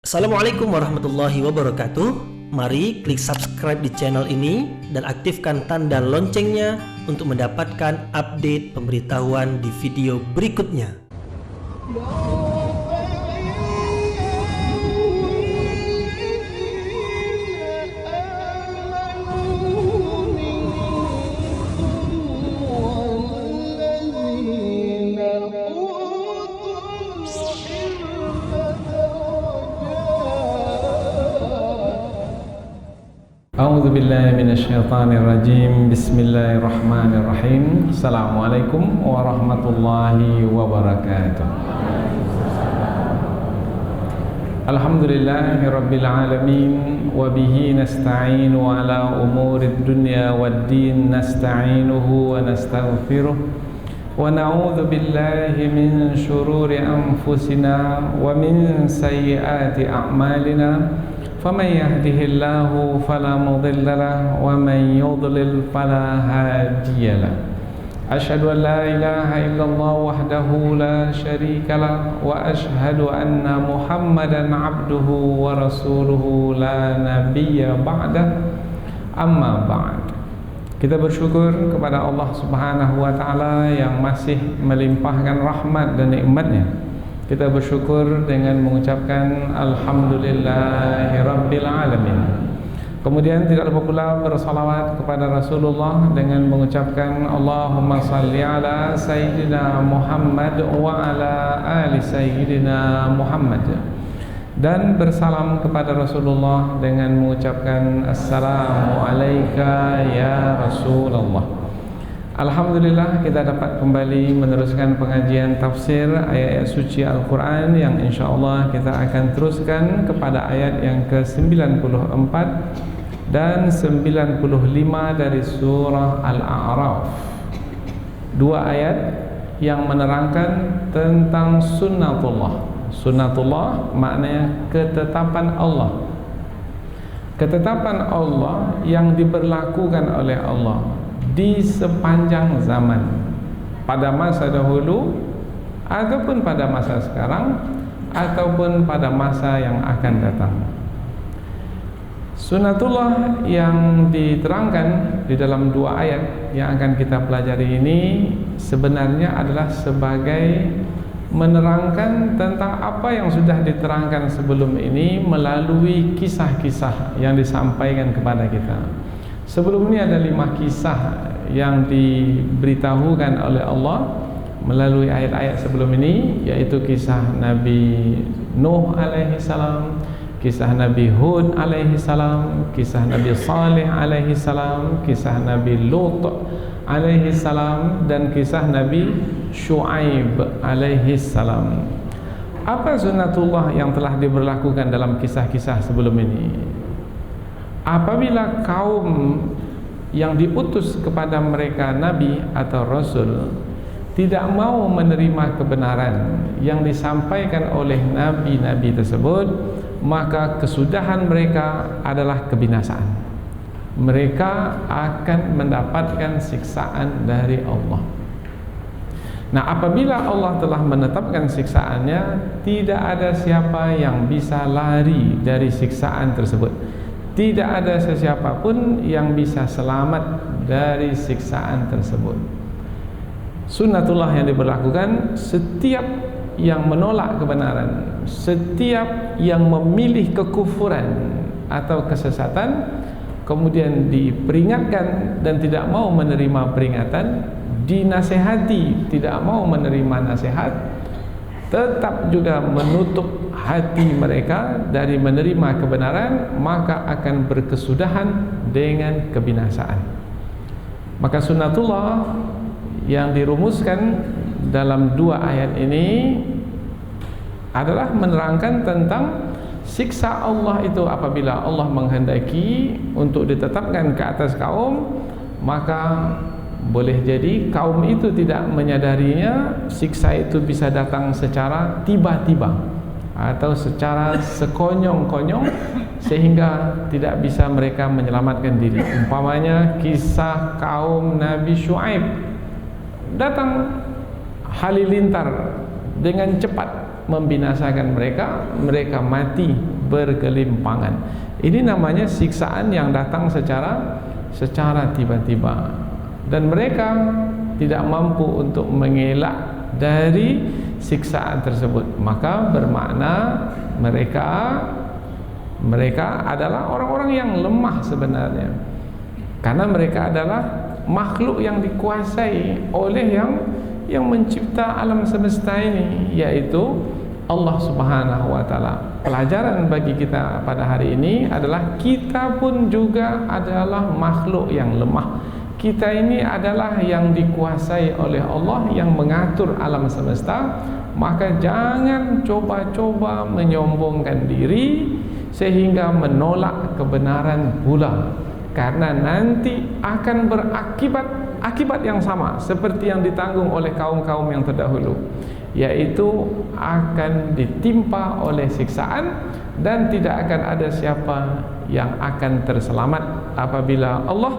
Assalamualaikum warahmatullahi wabarakatuh. Mari klik subscribe di channel ini dan aktifkan tanda loncengnya untuk mendapatkan update pemberitahuan di video berikutnya. A'udzu billahi minasyaitonir rajim. Bismillahirrahmanirrahim. Assalamualaikum warahmatullahi wabarakatuh. Alhamdulillahirabbil alamin wa bihi nasta'inu ala umurid dunya waddin nasta'inuhu wa nastaghfiruh wa na'udzu billahi min shururi anfusina wa min sayyiati a'malina. فمن يهده الله فلا مضل له ومن يضلل فلا هادي له أشهد أن لا إله إلا الله وحده لا شريك له وأشهد أن محمدا عبده ورسوله لا نبي بعده أما بعد. Kita bersyukur kepada Allah Subhanahu wa taala yang masih melimpahkan rahmat dan nikmatnya. Kita bersyukur dengan mengucapkan Alhamdulillahirabbil alamin. Kemudian tidak lupa pula bersalawat kepada Rasulullah dengan mengucapkan Allahumma salli ala Sayyidina Muhammad wa ala ali Sayyidina Muhammad. Dan bersalam kepada Rasulullah dengan mengucapkan Assalamu alayka ya Rasulullah. Alhamdulillah kita dapat kembali meneruskan pengajian tafsir ayat-ayat suci Al-Quran yang insyaAllah kita akan teruskan kepada ayat yang ke-94 dan 95 dari surah Al-A'raf. Dua ayat yang menerangkan tentang sunnatullah. Sunnatullah maknanya ketetapan Allah. Ketetapan Allah yang diberlakukan oleh Allah di sepanjang zaman, pada masa dahulu ataupun pada masa sekarang ataupun pada masa yang akan datang. Sunnatullah yang diterangkan di dalam dua ayat yang akan kita pelajari ini sebenarnya adalah sebagai menerangkan tentang apa yang sudah diterangkan sebelum ini melalui kisah-kisah yang disampaikan kepada kita. Sebelum ini ada 5 kisah yang diberitahukan oleh Allah melalui ayat-ayat sebelum ini, yaitu kisah Nabi Nuh alaihi salam, kisah Nabi Hud alaihi salam, kisah Nabi Saleh alaihi salam, kisah Nabi Lut alaihi salam, dan kisah Nabi Syuaib alaihi salam. Apa sunnatullah yang telah diberlakukan dalam kisah-kisah sebelum ini? Apabila kaum yang diutus kepada mereka nabi atau rasul tidak mau menerima kebenaran yang disampaikan oleh nabi-nabi tersebut, maka kesudahan mereka adalah kebinasaan. Mereka akan mendapatkan siksaan dari Allah. Nah, apabila Allah telah menetapkan siksaannya, tidak ada siapa yang bisa lari dari siksaan tersebut. Tidak ada sesiapa pun yang bisa selamat dari siksaan tersebut. Sunnatullah yang diberlakukan, setiap yang menolak kebenaran, setiap yang memilih kekufuran atau kesesatan, kemudian diperingatkan dan tidak mau menerima peringatan, dinasehati tidak mau menerima nasihat, tetap juga menutup hati mereka dari menerima kebenaran, maka akan berkesudahan dengan kebinasaan. Maka sunnatullah yang dirumuskan dalam dua ayat ini adalah menerangkan tentang siksa Allah itu apabila Allah menghendaki untuk ditetapkan ke atas kaum, maka boleh jadi kaum itu tidak menyadarinya, siksa itu bisa datang secara tiba-tiba atau secara sekonyong-konyong sehingga tidak bisa mereka menyelamatkan diri. Umpamanya kisah kaum Nabi Syuaib, datang halilintar dengan cepat membinasakan mereka, mereka mati bergelimpangan. Ini namanya siksaan yang datang secara tiba-tiba, dan mereka tidak mampu untuk mengelak dari siksaan tersebut. Maka bermakna mereka adalah orang-orang yang lemah sebenarnya, karena mereka adalah makhluk yang dikuasai oleh yang mencipta alam semesta ini, yaitu Allah Subhanahu wa taala. Pelajaran bagi kita pada hari ini adalah kita pun juga adalah makhluk yang lemah. Kita ini adalah yang dikuasai oleh Allah yang mengatur alam semesta. Maka jangan coba-coba menyombongkan diri sehingga menolak kebenaran pula, karena nanti akan berakibat yang sama seperti yang ditanggung oleh kaum-kaum yang terdahulu, yaitu akan ditimpa oleh siksaan, dan tidak akan ada siapa yang akan terselamat apabila Allah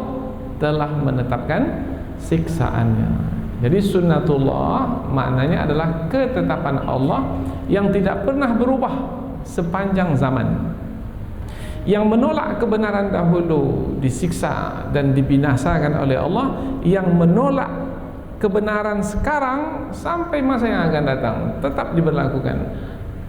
telah menetapkan siksaannya. Jadi sunnatullah maknanya adalah ketetapan Allah yang tidak pernah berubah sepanjang zaman. Yang menolak kebenaran dahulu disiksa dan dibinasakan oleh Allah, yang menolak kebenaran sekarang sampai masa yang akan datang tetap diberlakukan,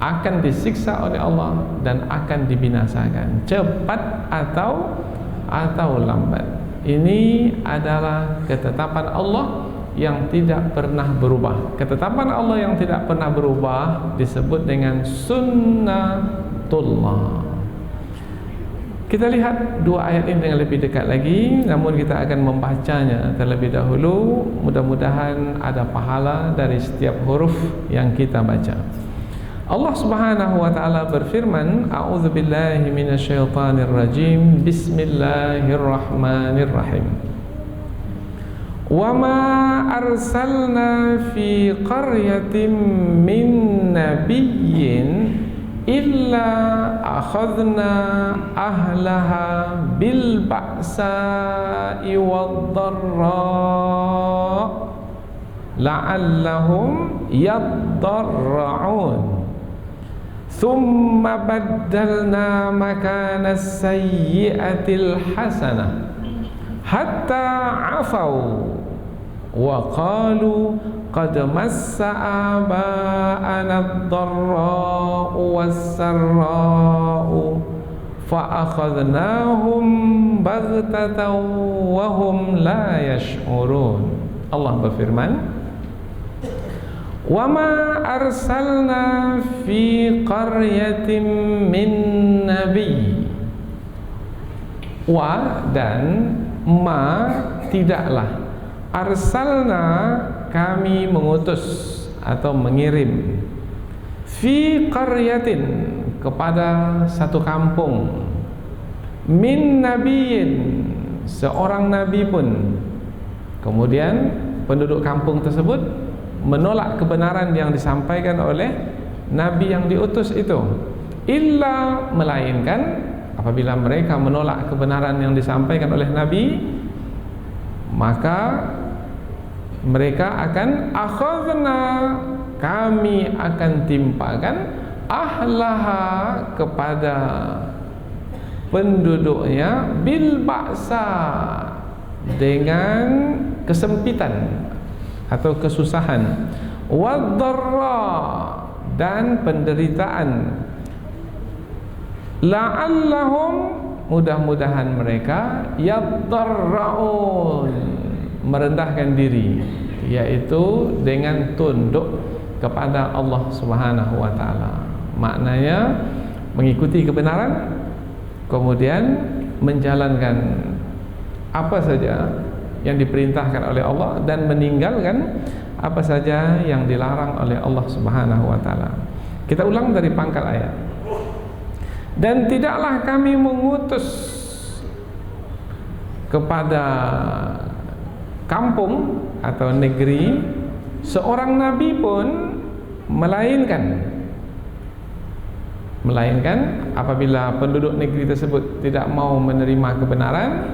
akan disiksa oleh Allah dan akan dibinasakan cepat atau lambat. Ini adalah ketetapan Allah yang tidak pernah berubah. Ketetapan Allah yang tidak pernah berubah disebut dengan sunnatullah. Kita lihat dua ayat ini dengan lebih dekat lagi, namun kita akan membacanya terlebih dahulu. Mudah-mudahan ada pahala dari setiap huruf yang kita baca. Allah Subhanahu wa taala berfirman, a'udzubillahi minasyaitonir rajim. Bismillahirrahmanirrahim. Wa ma arsalna fi qaryatin min nabiyyin illa akhadna ahlaha bil ba'sa'i wad dharra la'allahum yadharra'un thumma baddalna makana as-sayyi'atil hasanah hatta 'afau wa qalu qad massa aba'ana ad-dharra'u was-sarra'u fa akhadnahum baghtatan wa hum la yash'urun. Allah berfirman, wa ma arsalna fi qaryatin min nabiy. Wa dan ma tidaklah, arsalna kami mengutus atau mengirim, fi qaryatin kepada satu kampung, min nabiyin seorang nabi pun. Kemudian penduduk kampung tersebut menolak kebenaran yang disampaikan oleh nabi yang diutus itu, illa melainkan apabila mereka menolak kebenaran yang disampaikan oleh nabi, maka mereka akan akhadna, kami akan timpakan, ahlaha kepada penduduknya, bil ba'sa dengan kesempitan atau kesusahan, wad dharra dan penderitaan, la'allahum mudah-mudahan mereka yadharra'un merendahkan diri, yaitu dengan tunduk kepada Allah Subhanahu wa taala. Maknanya mengikuti kebenaran, kemudian menjalankan apa saja yang diperintahkan oleh Allah dan meninggalkan apa saja yang dilarang oleh Allah Subhanahu wa taala. Kita ulang dari pangkal ayat. Dan tidaklah kami mengutus kepada kampung atau negeri seorang nabi pun, melainkan apabila penduduk negeri tersebut tidak mau menerima kebenaran,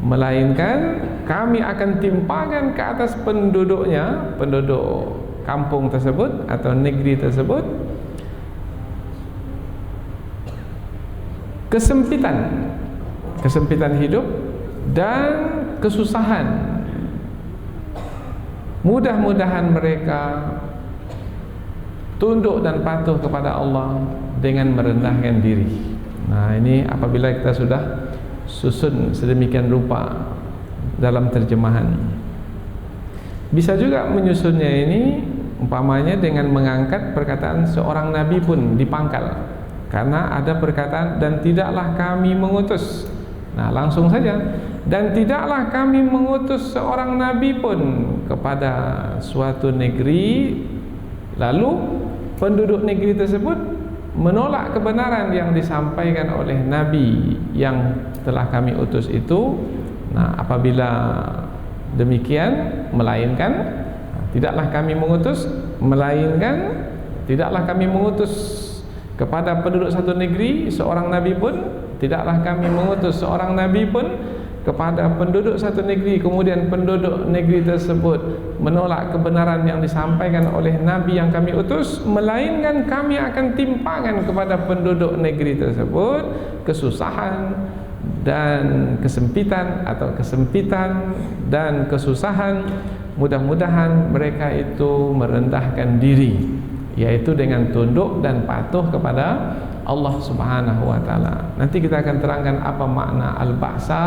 melainkan kami akan timpakan ke atas penduduknya, penduduk kampung tersebut atau negeri tersebut kesempitan hidup dan kesusahan. Mudah-mudahan mereka tunduk dan patuh kepada Allah dengan merendahkan diri. Nah, ini apabila kita sudah susun sedemikian rupa dalam terjemahan. Bisa juga menyusunnya ini umpamanya dengan mengangkat perkataan seorang nabi pun dipangkal. Karena ada perkataan dan tidaklah kami mengutus. Nah, langsung saja. Dan tidaklah kami mengutus seorang nabi pun kepada suatu negeri, lalu penduduk negeri tersebut menolak kebenaran yang disampaikan oleh nabi yang telah kami utus itu. Nah, apabila demikian, melainkan tidaklah kami mengutus, melainkan tidaklah kami mengutus kepada penduduk satu negeri seorang nabi pun, tidaklah kami mengutus seorang nabi pun kepada penduduk satu negeri, kemudian penduduk negeri tersebut menolak kebenaran yang disampaikan oleh nabi yang kami utus, melainkan kami akan timpakan kepada penduduk negeri tersebut kesusahan dan kesempitan dan kesusahan. Mudah-mudahan mereka itu merendahkan diri, yaitu dengan tunduk dan patuh kepada Allah Subhanahu wa taala. Nanti kita akan terangkan apa makna al-ba'sa,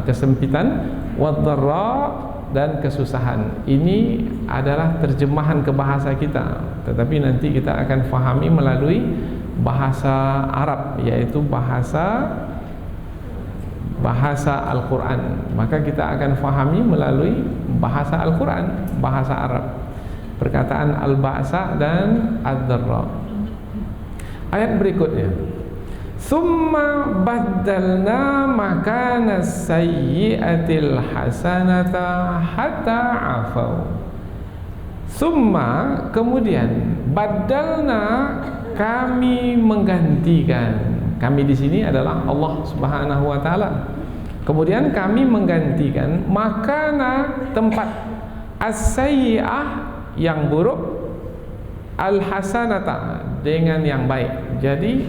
kesempitan, wad-dharra, dan kesusahan. Ini adalah terjemahan ke bahasa kita, tetapi nanti kita akan fahami melalui bahasa Arab, yaitu bahasa Al-Quran. Maka kita akan fahami melalui bahasa Al-Quran, bahasa Arab, perkataan al-ba'sa dan ad-dharra. Ayat berikutnya, "Tsumma baddalna makana sayyi'atil hasanata hatta afau." Tsumma, kemudian, baddalna, kami menggantikan. Kami di sini adalah Allah Subhanahu wa taala. Kemudian kami menggantikan makana, tempat, as-sayyi'ah, yang buruk, al-hasanata, dengan yang baik. Jadi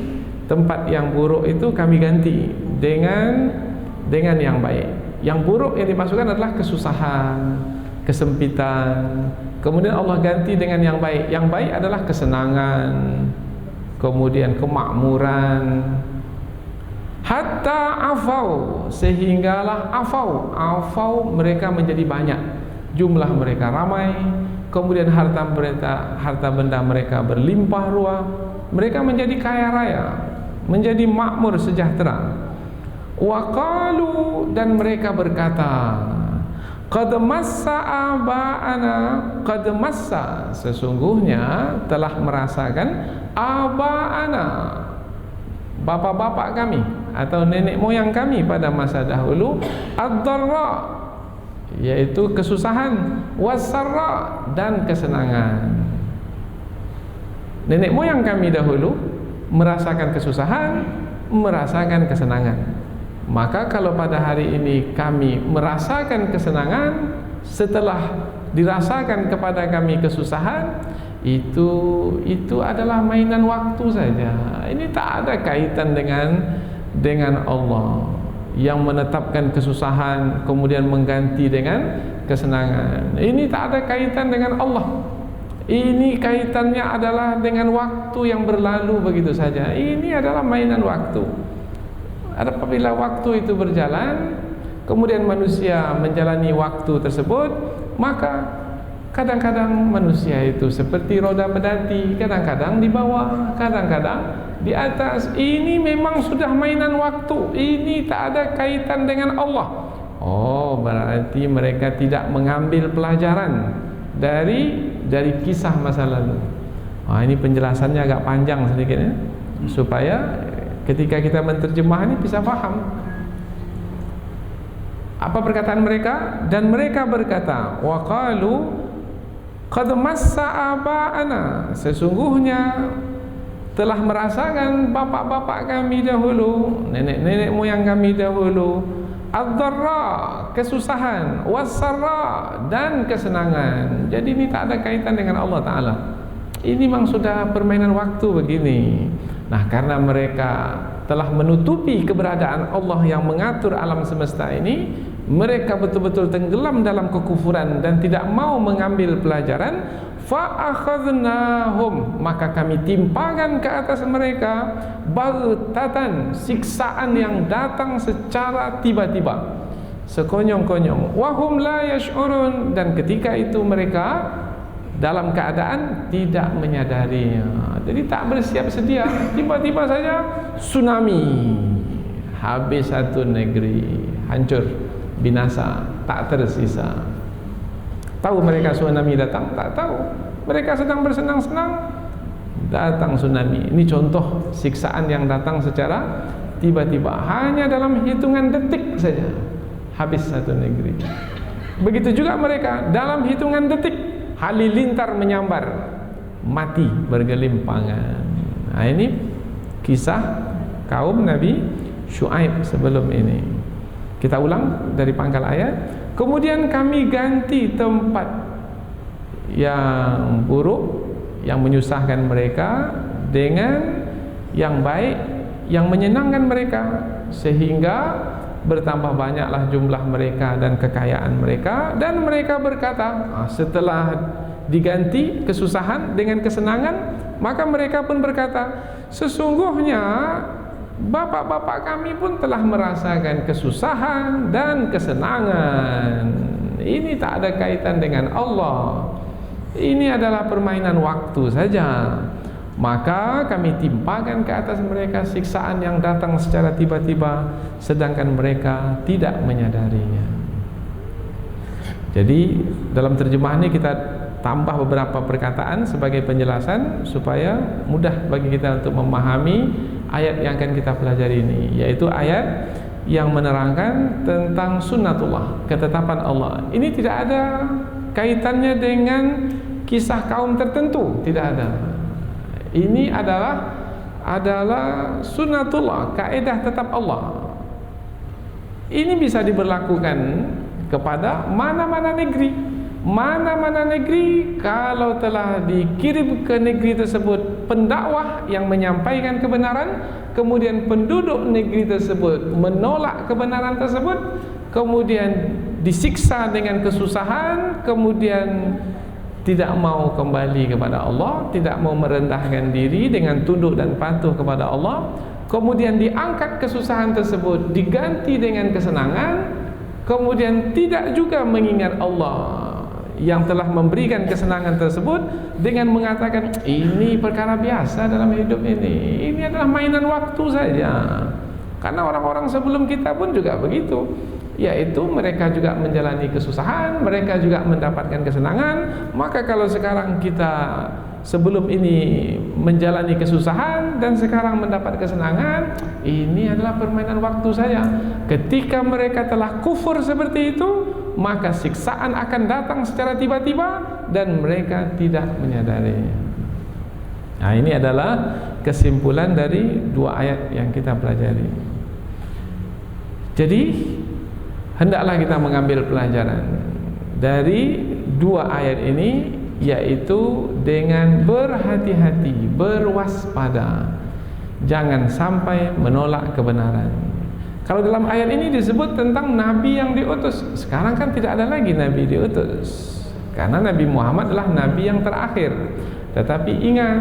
tempat yang buruk itu kami ganti dengan yang baik. Yang buruk yang dimasukkan adalah kesusahan, kesempitan. Kemudian Allah ganti dengan yang baik. Yang baik adalah kesenangan, kemudian kemakmuran. Hatta afau, sehinggalah afau mereka menjadi banyak, jumlah mereka ramai. Kemudian harta benda mereka berlimpah ruah, mereka menjadi kaya raya, menjadi makmur sejahtera. Wa qalu, dan mereka berkata, qad massa aba'ana, qad massa, sesungguhnya telah merasakan, aba'ana, bapak-bapak kami atau nenek moyang kami pada masa dahulu, ad-dharra, yaitu kesusahan, wasarra, dan kesenangan. Nenek moyang kami dahulu merasakan kesusahan, merasakan kesenangan. Maka kalau pada hari ini kami merasakan kesenangan setelah dirasakan kepada kami kesusahan, itu adalah mainan waktu saja. Ini tak ada kaitan dengan Allah yang menetapkan kesusahan kemudian mengganti dengan kesenangan. Ini tak ada kaitan dengan Allah. Ini kaitannya adalah dengan waktu yang berlalu begitu saja. Ini adalah mainan waktu. Apabila waktu itu berjalan, kemudian manusia menjalani waktu tersebut, maka kadang-kadang manusia itu seperti roda pedati, kadang-kadang di bawah, kadang-kadang di atas. Ini memang sudah mainan waktu. Ini tak ada kaitan dengan Allah. Oh, berarti mereka tidak mengambil pelajaran dari kisah masa lalu. Ini penjelasannya agak panjang sedikit ya, supaya ketika kita menerjemah ini bisa paham. Apa perkataan mereka? Dan mereka berkata, wa qalu qad massa aba'ana, sesungguhnya telah merasakan bapak-bapak kami dahulu, nenek-nenek moyang kami dahulu, ad-dharra, kesusahan, was-sarra, dan kesenangan. Jadi ini tak ada kaitan dengan Allah Ta'ala. Ini memang sudah permainan waktu begini. Nah, karena mereka telah menutupi keberadaan Allah yang mengatur alam semesta ini, mereka betul-betul tenggelam dalam kekufuran dan tidak mau mengambil pelajaran. Fa'akhadnahum, maka kami timpakan ke atas mereka baghtatan, siksaan yang datang secara tiba-tiba, sekonyong-konyong. Wahum la yash'urun, dan ketika itu mereka dalam keadaan tidak menyadarinya. Jadi tak bersiap sedia, tiba-tiba saja tsunami, habis satu negeri, hancur, binasa, tak tersisa. Tahu mereka tsunami datang? Tak tahu. Mereka sedang bersenang-senang, datang tsunami. Ini contoh siksaan yang datang secara tiba-tiba, hanya dalam hitungan detik saja habis satu negeri. Begitu juga mereka, dalam hitungan detik halilintar menyambar, mati bergelimpangan. Nah, ini kisah kaum Nabi Syuaib sebelum ini. Kita ulang dari pangkal ayat. Kemudian kami ganti tempat yang buruk, yang menyusahkan mereka, dengan yang baik, yang menyenangkan mereka, sehingga bertambah banyaklah jumlah mereka dan kekayaan mereka. Dan mereka berkata, setelah diganti kesusahan dengan kesenangan, maka mereka pun berkata, sesungguhnya bapak-bapak kami pun telah merasakan kesusahan dan kesenangan. Ini tak ada kaitan dengan Allah. Ini adalah permainan waktu saja. Maka kami timpakan ke atas mereka siksaan yang datang secara tiba-tiba, sedangkan mereka tidak menyadarinya. Jadi dalam terjemahan ini kita tambah beberapa perkataan sebagai penjelasan supaya mudah bagi kita untuk memahami ayat yang akan kita pelajari ini, yaitu ayat yang menerangkan tentang sunnatullah, ketetapan Allah. Ini tidak ada kaitannya dengan kisah kaum tertentu, tidak ada. Ini adalah sunnatullah, kaedah tetap Allah. Ini bisa diberlakukan kepada mana-mana negeri. Mana-mana negeri, kalau telah dikirim ke negeri tersebut pendakwah yang menyampaikan kebenaran, kemudian penduduk negeri tersebut menolak kebenaran tersebut, kemudian disiksa dengan kesusahan, kemudian tidak mau kembali kepada Allah, tidak mau merendahkan diri dengan tunduk dan patuh kepada Allah, kemudian diangkat kesusahan tersebut diganti dengan kesenangan, kemudian tidak juga mengingat Allah yang telah memberikan kesenangan tersebut dengan mengatakan ini perkara biasa dalam hidup ini adalah mainan waktu saja. Karena orang-orang sebelum kita pun juga begitu, yaitu mereka juga menjalani kesusahan, mereka juga mendapatkan kesenangan. Maka kalau sekarang kita sebelum ini menjalani kesusahan dan sekarang mendapat kesenangan, ini adalah permainan waktu saja. Ketika mereka telah kufur seperti itu, maka siksaan akan datang secara tiba-tiba dan mereka tidak menyadarinya. Nah, ini adalah kesimpulan dari dua ayat yang kita pelajari. Jadi hendaklah kita mengambil pelajaran dari dua ayat ini, yaitu dengan berhati-hati, berwaspada, jangan sampai menolak kebenaran. Kalau dalam ayat ini disebut tentang Nabi yang diutus, sekarang kan tidak ada lagi Nabi diutus, karena Nabi Muhammad adalah Nabi yang terakhir. Tetapi ingat,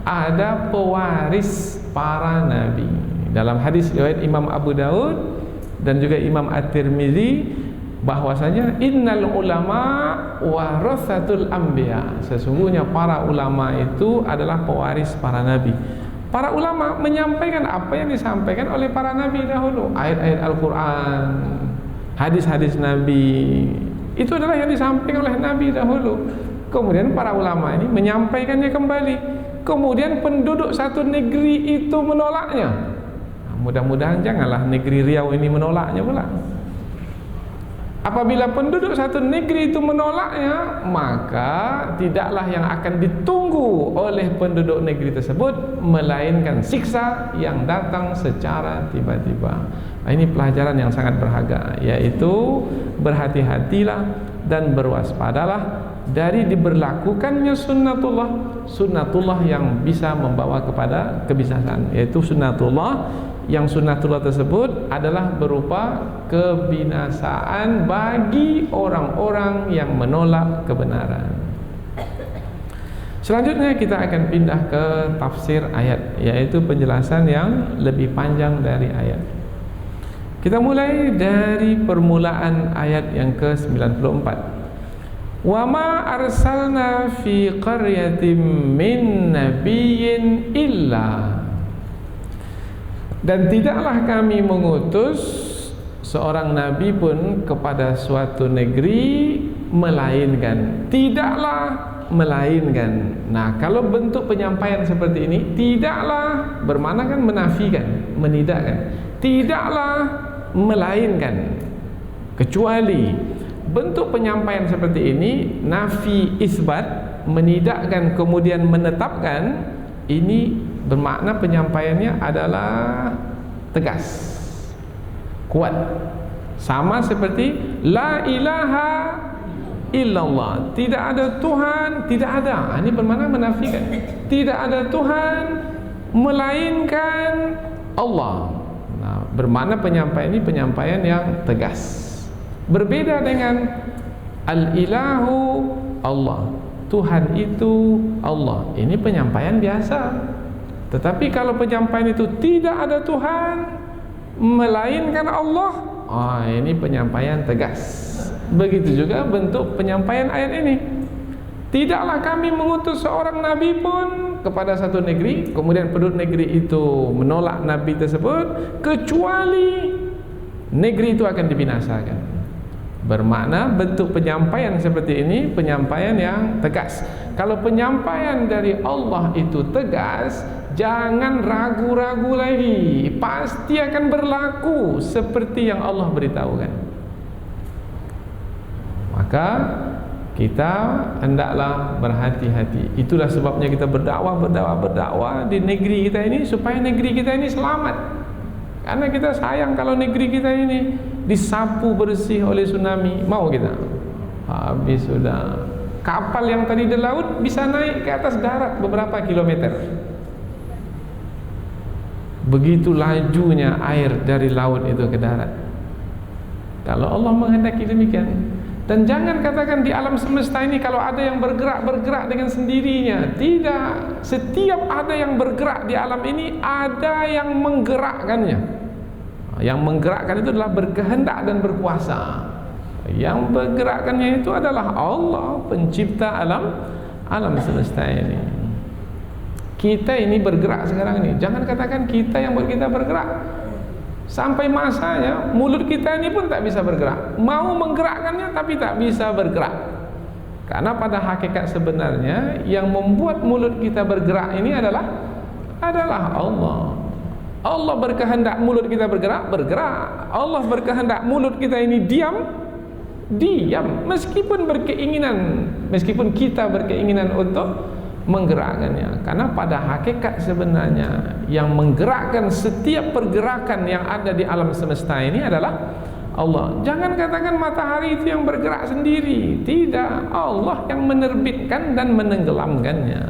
ada pewaris para Nabi. Dalam hadis riwayat Imam Abu Daud dan juga Imam At-Tirmidzi, bahwasanya innal ulama warasatul anbiya, sesungguhnya para ulama itu adalah pewaris para nabi. Para ulama menyampaikan apa yang disampaikan oleh para nabi dahulu, ayat-ayat Al-Quran, hadis-hadis nabi, itu adalah yang disampaikan oleh nabi dahulu. Kemudian para ulama ini menyampaikannya kembali, kemudian penduduk satu negeri itu menolaknya. Nah, mudah-mudahan janganlah negeri Riau ini menolaknya pula. Apabila penduduk satu negeri itu menolaknya, maka tidaklah yang akan ditunggu oleh penduduk negeri tersebut melainkan siksa yang datang secara tiba-tiba. Ini pelajaran yang sangat berharga, yaitu berhati-hatilah dan berwaspadalah dari diberlakukannya sunnatullah yang bisa membawa kepada kebinasaan, yaitu sunnatullah tersebut adalah berupa kebinasaan bagi orang-orang yang menolak kebenaran. Selanjutnya kita akan pindah ke tafsir ayat, yaitu penjelasan yang lebih panjang dari ayat. Kita mulai dari permulaan ayat yang ke-94. Wa ma arsalna fi qaryatin min nabiyyin illa, dan tidaklah kami mengutus seorang nabi pun kepada suatu negeri melainkan. Nah, kalau bentuk penyampaian seperti ini, tidaklah bermakna kan menafikan, menidakkan. Tidaklah melainkan, kecuali. Bentuk penyampaian seperti ini, nafi isbat, menidakkan kemudian menetapkan, ini bermakna penyampaiannya adalah tegas, kuat. Sama seperti la ilaha illallah, tidak ada Tuhan, tidak ada. Ini bermakna menafikan. Tidak ada Tuhan melainkan Allah. Nah, bermakna penyampaian ini penyampaian yang tegas. Berbeda dengan al-ilahu Allah, Tuhan itu Allah. Ini penyampaian biasa. Tetapi kalau penyampaian itu tidak ada Tuhan melainkan Allah, ini penyampaian tegas. Begitu juga bentuk penyampaian ayat ini. Tidaklah kami mengutus seorang nabi pun kepada satu negeri, kemudian penduduk negeri itu menolak nabi tersebut, kecuali negeri itu akan dibinasakan. Bermakna bentuk penyampaian seperti ini penyampaian yang tegas. Kalau penyampaian dari Allah itu tegas, jangan ragu-ragu lagi, pasti akan berlaku seperti yang Allah beritahukan. Maka kita hendaklah berhati-hati. Itulah sebabnya kita berdakwah di negeri kita ini, supaya negeri kita ini selamat. Karena kita sayang kalau negeri kita ini disapu bersih oleh tsunami. Mau kita? Habis sudah. Kapal yang tadi di laut bisa naik ke atas darat beberapa kilometer. Begitu lajunya air dari laut itu ke darat. Kalau Allah menghendaki demikian. Dan jangan katakan di alam semesta ini kalau ada yang bergerak dengan sendirinya. Tidak. Setiap ada yang bergerak di alam ini, ada yang menggerakkannya. Yang menggerakkan itu adalah berkehendak dan berkuasa. Yang bergerakkannya itu adalah Allah, pencipta alam semesta ini. Kita ini bergerak sekarang ini. Jangan katakan kita yang buat kita bergerak. Sampai masanya mulut kita ini pun tak bisa bergerak. Mau menggerakkannya tapi tak bisa bergerak. Karena pada hakikat sebenarnya yang membuat mulut kita bergerak ini adalah Allah. Allah berkehendak mulut kita bergerak. Allah berkehendak mulut kita ini diam. Meskipun kita berkeinginan untuk menggerakkannya. Karena pada hakikat sebenarnya yang menggerakkan setiap pergerakan yang ada di alam semesta ini adalah Allah. Jangan katakan matahari itu yang bergerak sendiri. Tidak, Allah yang menerbitkan dan menenggelamkannya.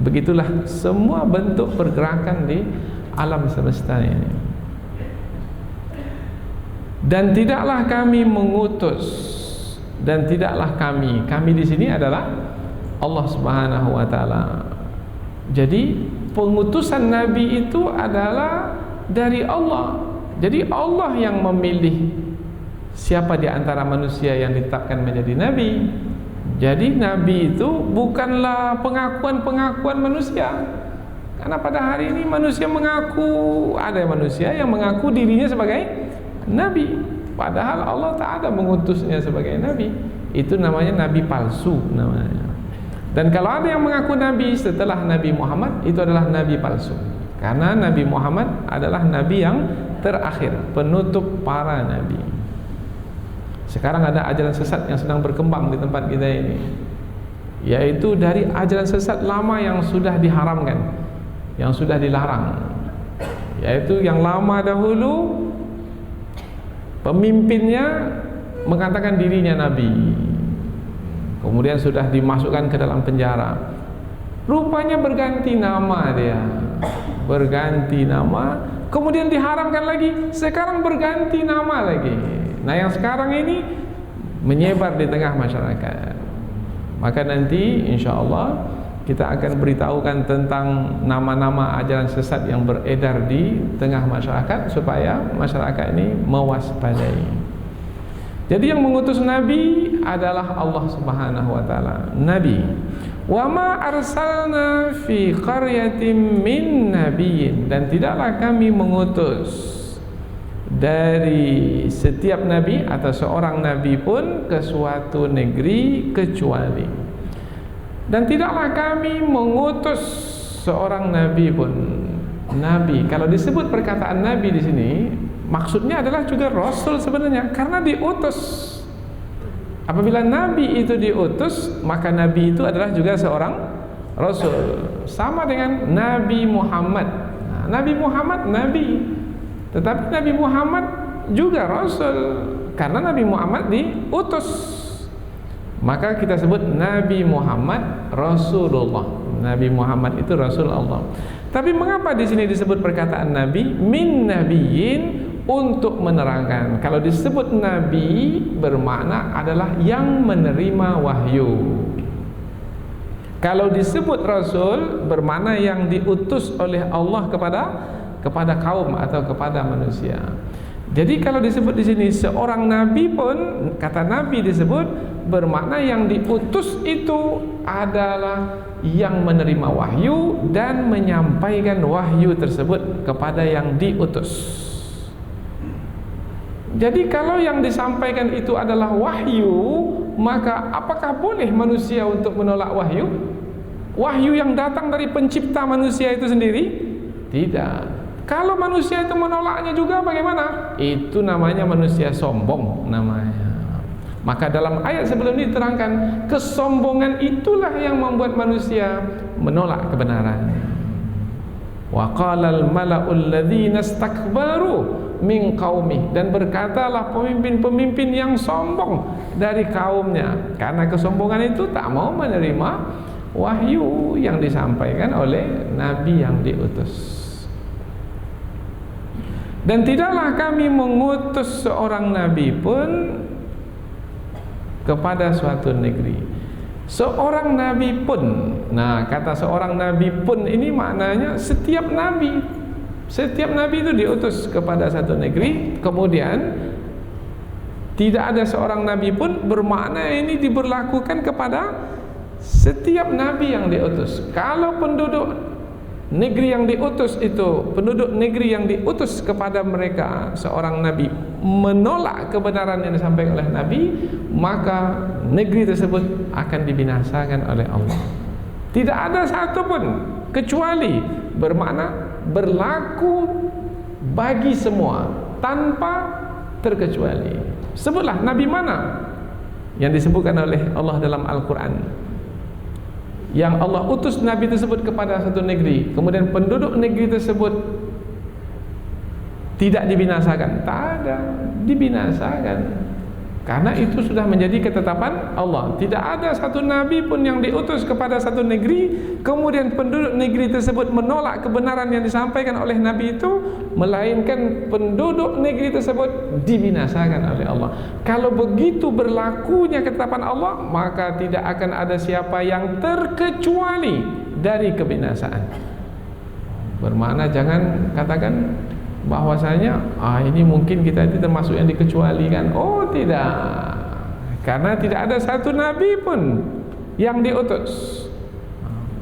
Begitulah semua bentuk pergerakan di alam semesta ini. Dan tidaklah kami mengutus, dan tidaklah kami di sini adalah Allah Subhanahu wa taala. Jadi pengutusan nabi itu adalah dari Allah. Jadi Allah yang memilih siapa di antara manusia yang ditetapkan menjadi nabi. Jadi nabi itu bukanlah pengakuan manusia. Karena pada hari ini manusia mengaku, ada manusia yang mengaku dirinya sebagai nabi, padahal Allah tak ada mengutusnya sebagai nabi. Itu namanya nabi palsu namanya. Dan kalau ada yang mengaku nabi setelah Nabi Muhammad, itu adalah nabi palsu. Karena Nabi Muhammad adalah nabi yang terakhir, penutup para nabi. Sekarang ada ajaran sesat yang sedang berkembang di tempat kita ini, yaitu dari ajaran sesat lama yang sudah diharamkan, yang sudah dilarang. Yaitu yang lama dahulu pemimpinnya mengatakan dirinya nabi, kemudian sudah dimasukkan ke dalam penjara. Rupanya berganti nama dia, berganti nama, kemudian diharamkan lagi, sekarang berganti nama lagi. Nah, yang sekarang ini menyebar di tengah masyarakat. Maka nanti insya Allah kita akan beritahukan tentang nama-nama ajaran sesat yang beredar di tengah masyarakat, supaya masyarakat ini mewaspadai. Jadi yang mengutus Nabi adalah Allah Subhanahu wa taala. Nabi, wa ma arsalna fi qaryatin min nabiyyin, dan tidaklah kami mengutus dari setiap nabi atau seorang nabi pun ke suatu negeri kecuali, dan tidaklah kami mengutus seorang nabi pun. Nabi, kalau disebut perkataan nabi di sini, maksudnya adalah juga rasul sebenarnya, karena diutus. Apabila nabi itu diutus, maka nabi itu adalah juga seorang rasul. Sama dengan Nabi Muhammad. Nah, Nabi Muhammad nabi, tetapi Nabi Muhammad juga rasul, karena Nabi Muhammad diutus. Maka kita sebut Nabi Muhammad Rasulullah. Nabi Muhammad itu Rasul Allah. Tapi mengapa di sini disebut perkataan nabi min nabiyyin? Untuk menerangkan, kalau disebut nabi bermakna adalah yang menerima wahyu. Kalau disebut rasul bermakna yang diutus oleh Allah kepada kaum atau kepada manusia. Jadi kalau disebut di sini seorang nabi pun, kata nabi disebut bermakna yang diutus itu adalah yang menerima wahyu dan menyampaikan wahyu tersebut kepada yang diutus. Jadi kalau yang disampaikan itu adalah wahyu, maka apakah boleh manusia untuk menolak wahyu? Wahyu yang datang dari pencipta manusia itu sendiri? Tidak. Kalau manusia itu menolaknya juga bagaimana? Itu namanya manusia sombong namanya. Maka dalam ayat sebelum ini diterangkan, kesombongan itulah yang membuat manusia menolak kebenaran. Wa qalal mala'ul ladzina istakbaru min qaumih, dan berkatalah pemimpin-pemimpin yang sombong dari kaumnya, karena kesombongan itu tak mau menerima wahyu yang disampaikan oleh nabi yang diutus. Dan tidaklah kami mengutus seorang nabi pun kepada suatu negeri. Seorang nabi pun. Nah, kata seorang nabi pun ini maknanya setiap nabi. Setiap nabi itu diutus kepada satu negeri, kemudian tidak ada seorang nabi pun, bermakna ini diberlakukan kepada setiap nabi yang diutus. Kalau penduduk negeri yang diutus itu, penduduk negeri yang diutus kepada mereka seorang nabi menolak kebenaran yang disampaikan oleh nabi, maka negeri tersebut akan dibinasakan oleh Allah. Tidak ada satu pun, kecuali bermakna berlaku bagi semua tanpa terkecuali. Sebutlah nabi mana yang disebutkan oleh Allah dalam Al-Quran, yang Allah utus nabi tersebut kepada satu negeri, kemudian penduduk negeri tersebut tidak dibinasakan. Tak ada, dibinasakan. Karena itu sudah menjadi ketetapan Allah. Tidak ada satu nabi pun yang diutus kepada satu negeri, kemudian penduduk negeri tersebut menolak kebenaran yang disampaikan oleh nabi itu, melainkan penduduk negeri tersebut dibinasakan oleh Allah. Kalau begitu berlakunya ketetapan Allah, maka tidak akan ada siapa yang terkecuali dari kebinasaan. Bermakna jangan katakan bahwasanya ini mungkin kita itu termasuk yang dikecualikan. Oh tidak, karena tidak ada satu nabi pun yang diutus,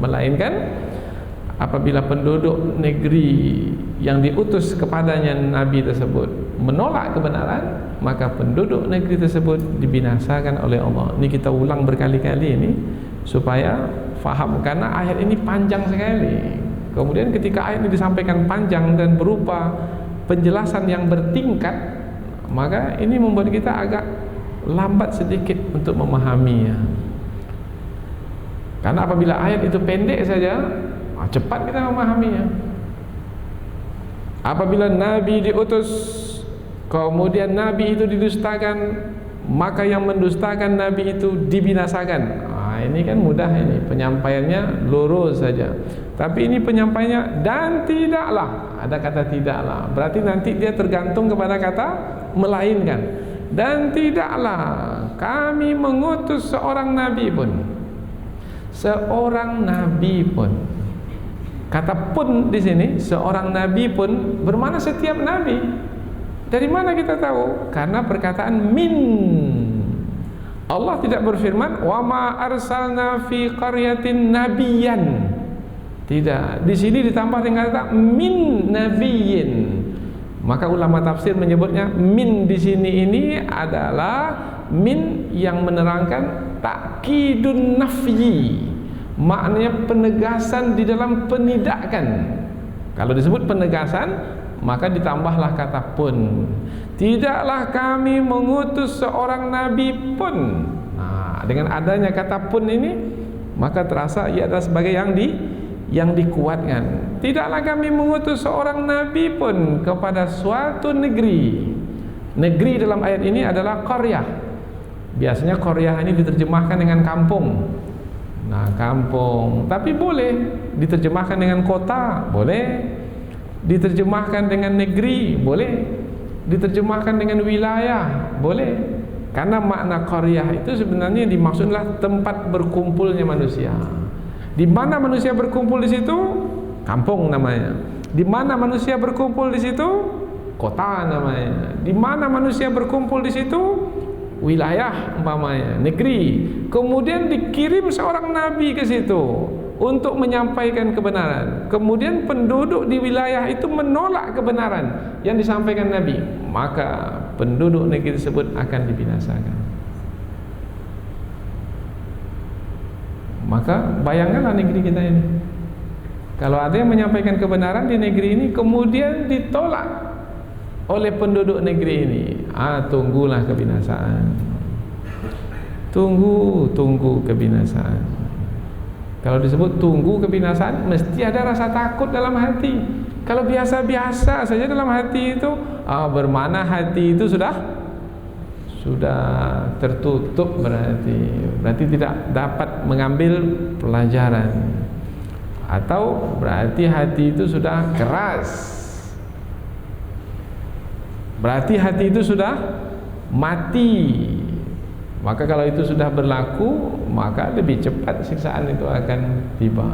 melainkan apabila penduduk negeri yang diutus kepadanya nabi tersebut menolak kebenaran, maka penduduk negeri tersebut dibinasakan oleh Allah. Ini kita ulang berkali-kali ini supaya faham, karena ayat ini panjang sekali. Kemudian ketika ayat ini disampaikan panjang dan berupa penjelasan yang bertingkat, maka ini membuat kita agak lambat sedikit untuk memahaminya. Karena apabila ayat itu pendek saja, cepat kita memahaminya. Apabila Nabi diutus, kemudian Nabi itu didustakan, maka yang mendustakan Nabi itu dibinasakan. Ini kan mudah, ini penyampaiannya lurus saja. Tapi ini penyampaiannya dan tidaklah, ada kata tidaklah, berarti nanti dia tergantung kepada kata melainkan. Dan tidaklah kami mengutus seorang Nabi pun, seorang Nabi pun. Kata pun di sini, seorang Nabi pun bermakna setiap Nabi. Dari mana kita tahu? Karena perkataan min. Allah tidak berfirman wa ma arsalna fi qaryatin nabiyyan. Tidak. Di sini ditambah dengan kata min nabiyyin. Maka ulama tafsir menyebutnya min di sini ini adalah min yang menerangkan takkidun nafyi. Maknanya penegasan di dalam penidakan. Kalau disebut penegasan, maka ditambahlah kata pun. Tidaklah kami mengutus seorang nabi pun. Dengan adanya kata pun ini, maka terasa ia adalah sebagai yang dikuatkan. Tidaklah kami mengutus seorang nabi pun kepada suatu negeri. Negeri dalam ayat ini adalah qaryah. Biasanya qaryah ini diterjemahkan dengan kampung. Kampung, tapi boleh diterjemahkan dengan kota, boleh diterjemahkan dengan negeri, boleh diterjemahkan dengan wilayah, boleh. Karena makna qaryah itu sebenarnya dimaksudlah tempat berkumpulnya manusia. Di mana manusia berkumpul di situ, kampung namanya. Di mana manusia berkumpul di situ, kota namanya. Di mana manusia berkumpul di situ, wilayah umpamanya, negeri. Kemudian dikirim seorang nabi ke situ untuk menyampaikan kebenaran. Kemudian penduduk di wilayah itu menolak kebenaran yang disampaikan nabi, maka penduduk negeri tersebut akan dibinasakan. Maka bayangkanlah negeri kita ini, kalau ada yang menyampaikan kebenaran di negeri ini kemudian ditolak oleh penduduk negeri ini, tunggulah kebinasaan. Tunggu kebinasaan. Kalau disebut tunggu kebinasaan, mesti ada rasa takut dalam hati. Kalau biasa-biasa saja dalam hati itu, bermakna hati itu sudah tertutup, berarti tidak dapat mengambil pelajaran. Atau berarti hati itu sudah keras. Berarti hati itu sudah mati. Maka kalau itu sudah berlaku, maka lebih cepat siksaan itu akan tiba.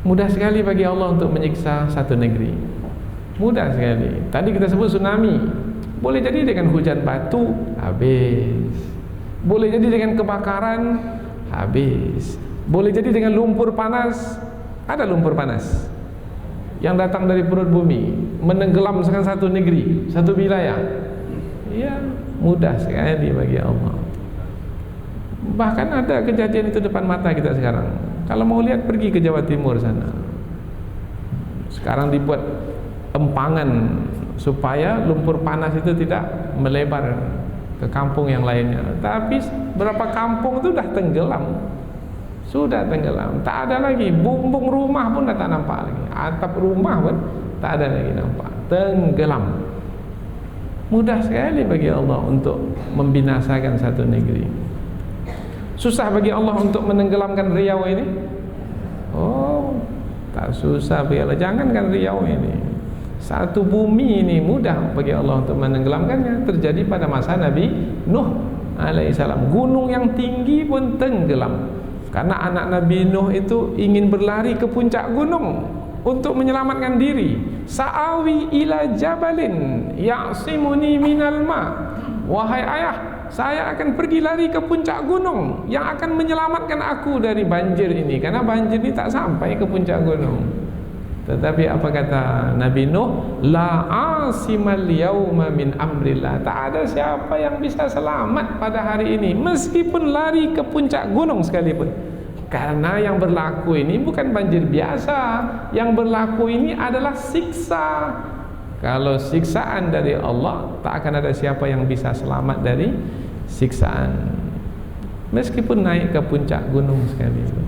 Mudah sekali bagi Allah untuk menyiksa satu negeri. Mudah sekali. Tadi kita sebut tsunami. Boleh jadi dengan hujan batu, habis. Boleh jadi dengan kebakaran, habis. Boleh jadi dengan lumpur panas. Ada lumpur panas yang datang dari perut bumi, menenggelamkan satu negeri, satu wilayah. Ya, mudah sekali bagi Allah. Bahkan ada kejadian itu depan mata kita sekarang. Kalau mau lihat, pergi ke Jawa Timur sana. Sekarang dibuat empangan supaya lumpur panas itu tidak melebar ke kampung yang lainnya. Tapi berapa kampung itu sudah tenggelam. Sudah tenggelam, tak ada lagi. Bumbung rumah pun tak nampak lagi. Atap rumah pun tak ada lagi nampak. Tenggelam. Mudah sekali bagi Allah untuk membinasakan satu negeri. Susah bagi Allah untuk menenggelamkan Riau ini? Oh, tak susah bagi Allah. Jangankan Riau ini, satu bumi ini mudah bagi Allah untuk menenggelamkannya. Terjadi pada masa Nabi Nuh alaihissalam. Gunung yang tinggi pun tenggelam. Karena anak Nabi Nuh itu ingin berlari ke puncak gunung untuk menyelamatkan diri. Sa'awi ila jabalin ya'simuni minal ma. Wahai ayah, saya akan pergi lari ke puncak gunung yang akan menyelamatkan aku dari banjir ini. Karena banjir ini tak sampai ke puncak gunung. Tetapi apa kata Nabi Nuh? La asimal yauma min amrillah. Tak ada siapa yang bisa selamat pada hari ini, meskipun lari ke puncak gunung sekalipun. Karena yang berlaku ini bukan banjir biasa. Yang berlaku ini adalah siksa. Kalau siksaan dari Allah, tak akan ada siapa yang bisa selamat dari siksaan, meskipun naik ke puncak gunung sekalipun.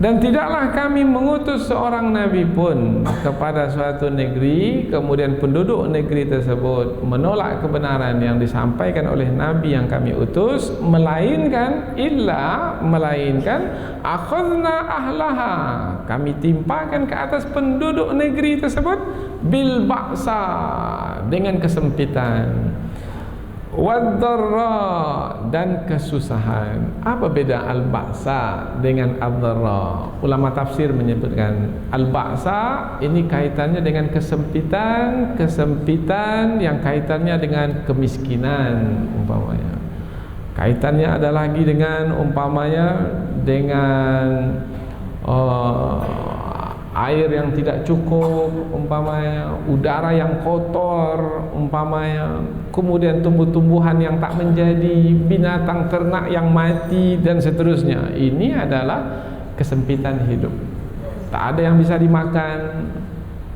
Dan tidaklah kami mengutus seorang nabi pun kepada suatu negeri, kemudian penduduk negeri tersebut menolak kebenaran yang disampaikan oleh nabi yang kami utus, melainkan akhadna ahlaha, kami timpakan ke atas penduduk negeri tersebut bil ba'sa, dengan kesempitan, wad-dharra, dan kesusahan. Apa beda al-ba'sa dengan ad-dharra? Ulama tafsir menyebutkan al-ba'sa ini kaitannya dengan kesempitan yang kaitannya dengan kemiskinan umpamanya. Kaitannya ada lagi dengan umpamanya dengan air yang tidak cukup umpamanya, udara yang kotor umpamanya, kemudian tumbuh-tumbuhan yang tak menjadi, binatang ternak yang mati, dan seterusnya. Ini adalah kesempitan hidup. Tak ada yang bisa dimakan,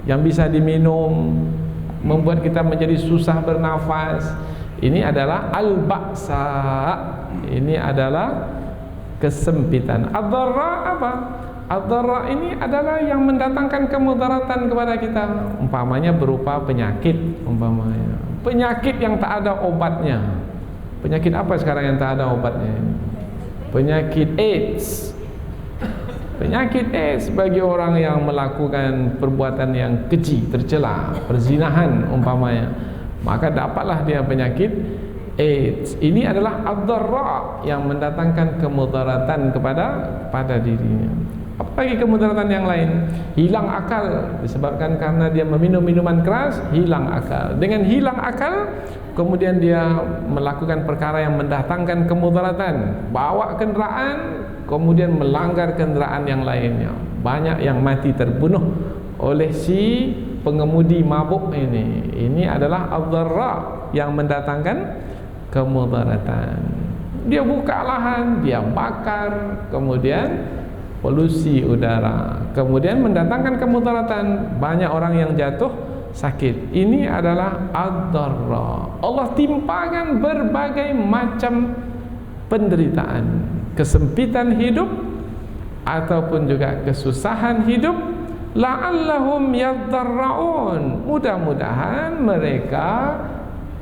yang bisa diminum, membuat kita menjadi susah bernafas. Ini adalah al-ba'sa, ini adalah kesempitan. Ad-dharra apa? Ad-dharra ini adalah yang mendatangkan kemudaratan kepada kita, umpamanya berupa penyakit, umpamanya penyakit yang tak ada obatnya. Penyakit apa sekarang yang tak ada obatnya? Penyakit AIDS. Penyakit AIDS bagi orang yang melakukan perbuatan yang keji, tercela, perzinahan umpamanya, maka dapatlah dia penyakit AIDS. Ini adalah ad-dharra yang mendatangkan kemudaratan kepada dirinya. Apalagi kemudaratan yang lain, hilang akal disebabkan karena dia meminum minuman keras, hilang akal. Dengan hilang akal, kemudian dia melakukan perkara yang mendatangkan kemudaratan, bawa kenderaan, kemudian melanggar kenderaan yang lainnya. Banyak yang mati terbunuh oleh si pengemudi mabuk ini. Ini adalah ad-dharra yang mendatangkan kemudaratan. Dia buka lahan, dia bakar, kemudian polusi udara, kemudian mendatangkan kemudaratan, banyak orang yang jatuh sakit. Ini adalah ad-dharra. Allah timpakan berbagai macam penderitaan, kesempitan hidup ataupun juga kesusahan hidup, la'allahum yadharraun, mudah-mudahan mereka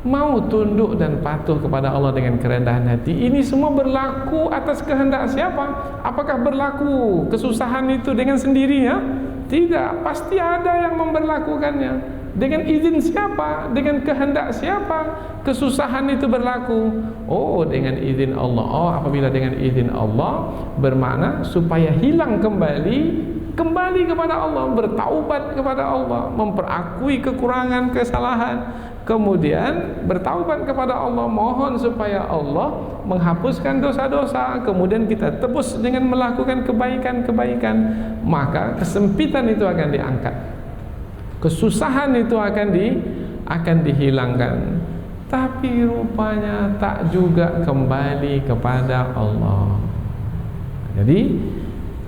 mau tunduk dan patuh kepada Allah dengan kerendahan hati. Ini semua berlaku atas kehendak siapa? Apakah berlaku kesusahan itu dengan sendirinya? Tidak, pasti ada yang memberlakukannya. Dengan izin siapa? Dengan kehendak siapa kesusahan itu berlaku? Oh, dengan izin Allah. Oh, apabila dengan izin Allah, bermakna supaya hilang kembali kepada Allah, bertaubat kepada Allah, memperakui kekurangan, kesalahan, kemudian bertaubat kepada Allah, mohon supaya Allah menghapuskan dosa-dosa, kemudian kita tebus dengan melakukan kebaikan-kebaikan, maka kesempitan itu akan diangkat, kesusahan itu akan dihilangkan. Tapi rupanya tak juga kembali kepada Allah. Jadi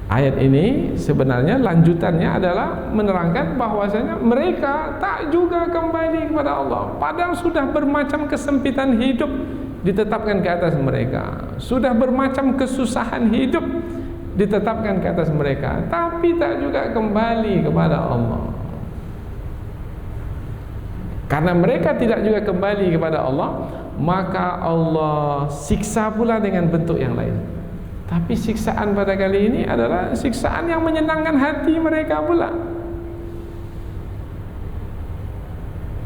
ayat ini sebenarnya lanjutannya adalah menerangkan bahwasanya mereka tak juga kembali kepada Allah, padahal sudah bermacam kesempitan hidup ditetapkan ke atas mereka, sudah bermacam kesusahan hidup ditetapkan ke atas mereka, tapi tak juga kembali kepada Allah. Karena mereka tidak juga kembali kepada Allah, maka Allah siksa pula dengan bentuk yang lain. Tapi siksaan pada kali ini adalah siksaan yang menyenangkan hati mereka pula.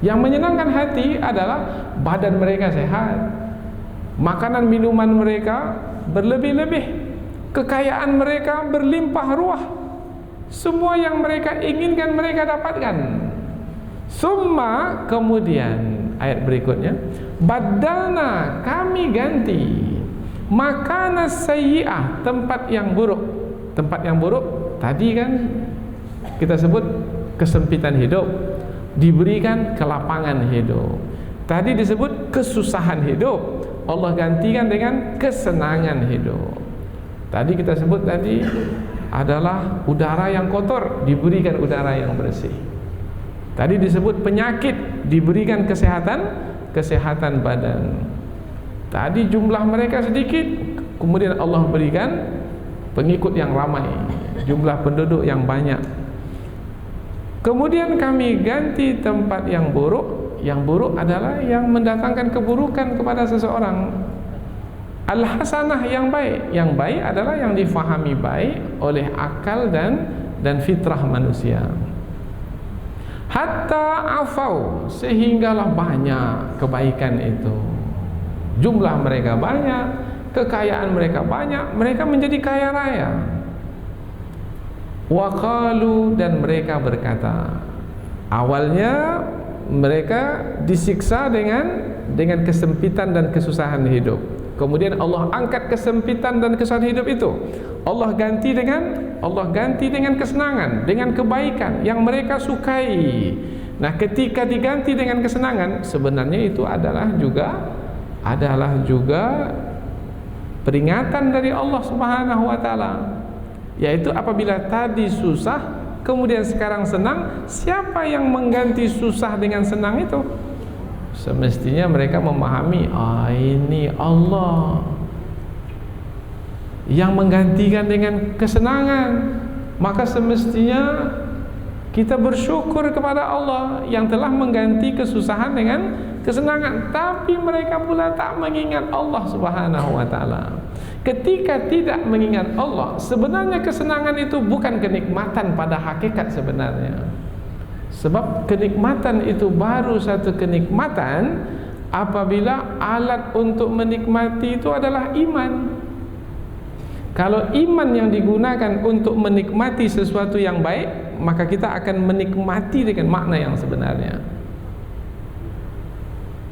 Yang menyenangkan hati adalah badan mereka sehat, makanan minuman mereka berlebih-lebih, kekayaan mereka berlimpah ruah, semua yang mereka inginkan mereka dapatkan. Summa, kemudian ayat berikutnya, badalna, kami ganti, makana sayyi'ah, tempat yang buruk. Tempat yang buruk tadi kan kita sebut kesempitan hidup, diberikan kelapangan hidup. Tadi disebut kesusahan hidup, Allah gantikan dengan kesenangan hidup. Tadi kita sebut tadi adalah udara yang kotor diberikan udara yang bersih. Tadi disebut penyakit diberikan kesehatan badan. Tadi jumlah mereka sedikit, kemudian Allah berikan pengikut yang ramai, jumlah penduduk yang banyak. Kemudian kami ganti tempat yang buruk. Yang buruk adalah yang mendatangkan keburukan kepada seseorang. Al-hasanah yang baik. Yang baik adalah yang difahami baik oleh akal dan fitrah manusia. Hatta afau, sehinggalah banyak kebaikan itu. Jumlah mereka banyak, kekayaan mereka banyak, mereka menjadi kaya raya. Wa qalu, dan mereka berkata, awalnya mereka disiksa dengan kesempitan dan kesusahan hidup. Kemudian Allah angkat kesempitan dan kesusahan hidup itu. Allah ganti dengan kesenangan, dengan kebaikan yang mereka sukai. Nah, ketika diganti dengan kesenangan, sebenarnya itu adalah juga peringatan dari Allah Subhanahu wa taala. Yaitu apabila tadi susah, kemudian sekarang senang, siapa yang mengganti susah dengan senang itu? Semestinya mereka memahami, ini Allah yang menggantikan dengan kesenangan. Maka semestinya kita bersyukur kepada Allah yang telah mengganti kesusahan dengan kesenangan. Tapi mereka pula tak mengingat Allah Subhanahu wa taala. Ketika tidak mengingat Allah, sebenarnya kesenangan itu bukan kenikmatan pada hakikat sebenarnya. Sebab kenikmatan itu baru satu kenikmatan apabila alat untuk menikmati itu adalah iman. Kalau iman yang digunakan untuk menikmati sesuatu yang baik, maka kita akan menikmati dengan makna yang sebenarnya.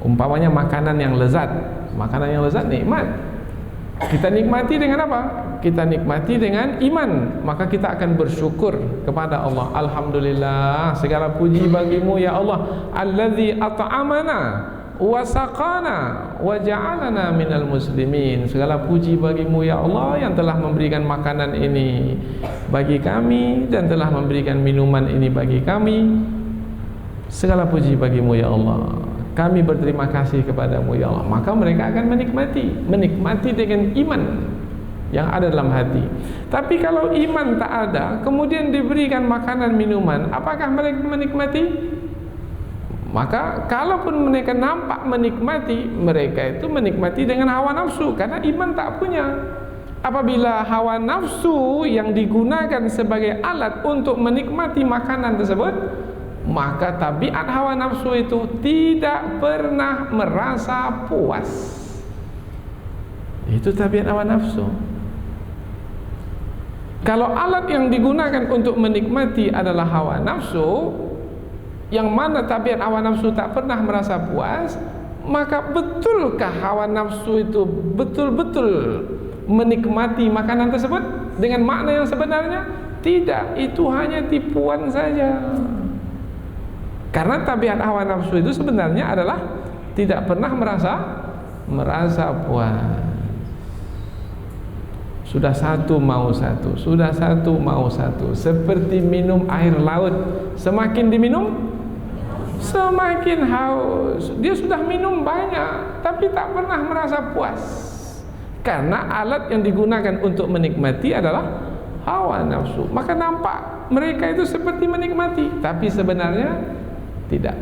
Umpamanya makanan yang lezat nikmat. Kita nikmati dengan apa? Kita nikmati dengan iman. Maka kita akan bersyukur kepada Allah. Alhamdulillah, segala puji bagimu ya Allah, allazi at'amana wa saqana wa ja'alana minal muslimin. Segala puji bagimu ya Allah yang telah memberikan makanan ini bagi kami dan telah memberikan minuman ini bagi kami. Segala puji bagimu ya Allah, kami berterima kasih kepadamu ya Allah. Maka mereka akan menikmati dengan iman yang ada dalam hati. Tapi kalau iman tak ada, kemudian diberikan makanan minuman, apakah mereka menikmati? Maka kalaupun mereka nampak menikmati, mereka itu menikmati dengan hawa nafsu, karena iman tak punya. Apabila hawa nafsu yang digunakan sebagai alat untuk menikmati makanan tersebut, maka tabiat hawa nafsu itu tidak pernah merasa puas. Itu tabiat hawa nafsu. Kalau alat yang digunakan untuk menikmati adalah hawa nafsu, yang mana tabiat hawa nafsu tak pernah merasa puas, maka betulkah hawa nafsu itu betul-betul menikmati makanan tersebut dengan makna yang sebenarnya? Tidak, itu hanya tipuan saja. Karena tabiat hawa nafsu itu sebenarnya adalah tidak pernah merasa puas. Sudah satu mau satu, sudah satu mau satu. Seperti minum air laut, semakin diminum semakin haus. Dia sudah minum banyak tapi tak pernah merasa puas, karena alat yang digunakan untuk menikmati adalah hawa nafsu. Maka nampak mereka itu seperti menikmati, tapi sebenarnya tidak.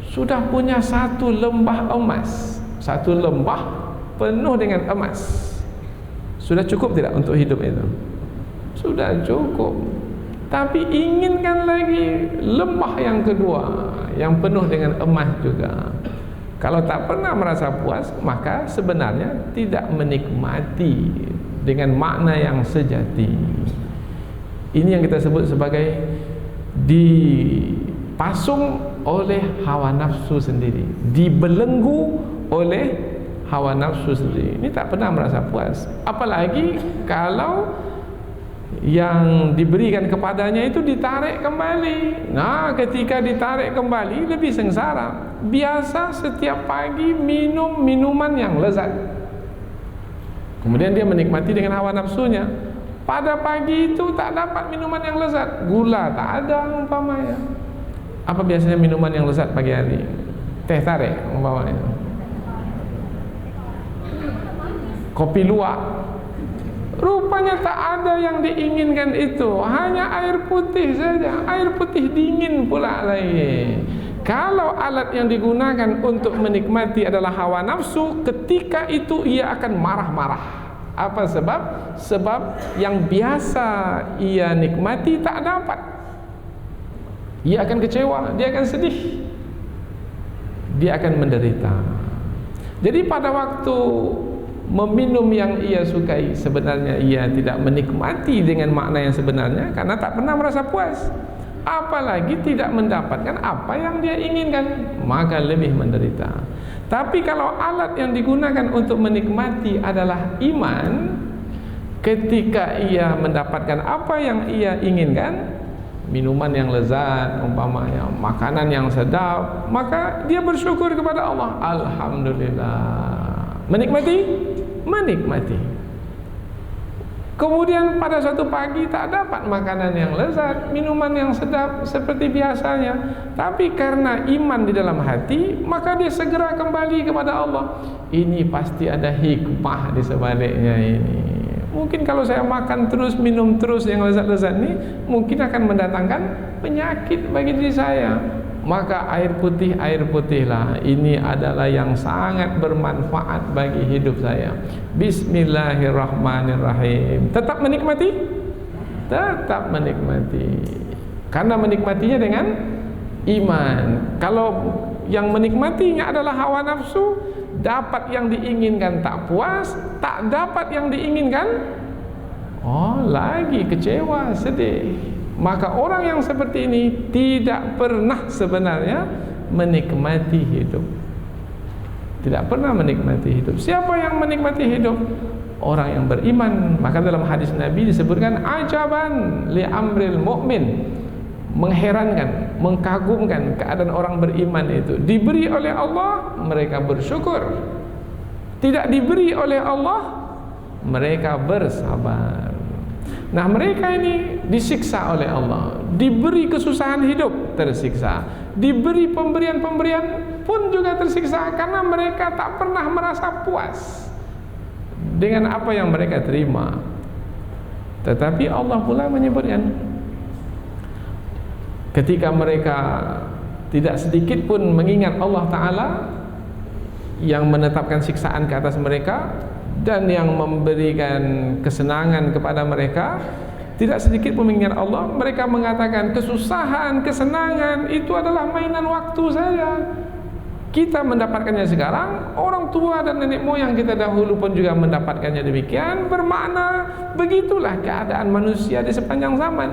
Sudah punya satu lembah emas, satu lembah penuh dengan emas, sudah cukup tidak untuk hidup itu? Sudah cukup. Tapi inginkan lagi lembah yang kedua, yang penuh dengan emas juga. Kalau tak pernah merasa puas, maka sebenarnya tidak menikmati dengan makna yang sejati. Ini yang kita sebut sebagai dipasung oleh hawa nafsu sendiri, dibelenggu oleh hawa nafsu sendiri. Ini tak pernah merasa puas. Apalagi kalau yang diberikan kepadanya itu ditarik kembali. Nah, ketika ditarik kembali lebih sengsara. Biasa setiap pagi minum minuman yang lezat, kemudian dia menikmati dengan hawa nafsunya. Pada pagi itu tak dapat minuman yang lezat, gula tak ada umpamanya. Apa biasanya minuman yang lezat pagi hari? Teh tarik umpamanya, kopi luwak. Rupanya tak ada yang diinginkan itu, hanya air putih saja. Air putih dingin pula lagi. Kalau alat yang digunakan untuk menikmati adalah hawa nafsu, ketika itu ia akan marah-marah. Apa sebab? Sebab yang biasa ia nikmati tak dapat. Ia akan kecewa, dia akan sedih, dia akan menderita. Jadi pada waktu meminum yang ia sukai, sebenarnya ia tidak menikmati dengan makna yang sebenarnya, karena tak pernah merasa puas. Apalagi tidak mendapatkan apa yang dia inginkan, maka lebih menderita. Tapi kalau alat yang digunakan untuk menikmati adalah iman, ketika ia mendapatkan apa yang ia inginkan, minuman yang lezat umpamanya, makanan yang sedap, maka dia bersyukur kepada Allah. Alhamdulillah. Menikmati. Kemudian pada suatu pagi tak dapat makanan yang lezat, minuman yang sedap seperti biasanya, tapi karena iman di dalam hati, maka dia segera kembali kepada Allah. Ini pasti ada hikmah di sebaliknya ini. Mungkin kalau saya makan terus, minum terus yang lezat-lezat ini, mungkin akan mendatangkan penyakit bagi diri saya. Maka air putihlah, ini adalah yang sangat bermanfaat bagi hidup saya. Bismillahirrahmanirrahim. Tetap menikmati? Tetap menikmati. Karena menikmatinya dengan iman. Kalau yang menikmatinya adalah hawa nafsu, dapat yang diinginkan tak puas, tak dapat yang diinginkan, lagi kecewa, sedih. Maka orang yang seperti ini tidak pernah sebenarnya menikmati hidup. Tidak pernah menikmati hidup. Siapa yang menikmati hidup? Orang yang beriman. Maka dalam hadis Nabi disebutkan ajaban li amril mu'min. Mengherankan, mengkagumkan keadaan orang beriman itu. Diberi oleh Allah, mereka bersyukur. Tidak diberi oleh Allah, mereka bersabar. Nah, mereka ini disiksa oleh Allah, diberi kesusahan hidup, tersiksa, diberi pemberian-pemberian pun juga tersiksa, karena mereka tak pernah merasa puas dengan apa yang mereka terima. Tetapi Allah pula menyebutkan, ketika mereka tidak sedikit pun mengingat Allah Ta'ala yang menetapkan siksaan ke atas mereka dan yang memberikan kesenangan kepada mereka, tidak sedikit pun mengingat Allah, mereka mengatakan kesusahan, kesenangan itu adalah mainan waktu saja. Kita mendapatkannya sekarang, orang tua dan nenek moyang kita dahulu pun juga mendapatkannya demikian. Bermakna begitulah keadaan manusia di sepanjang zaman.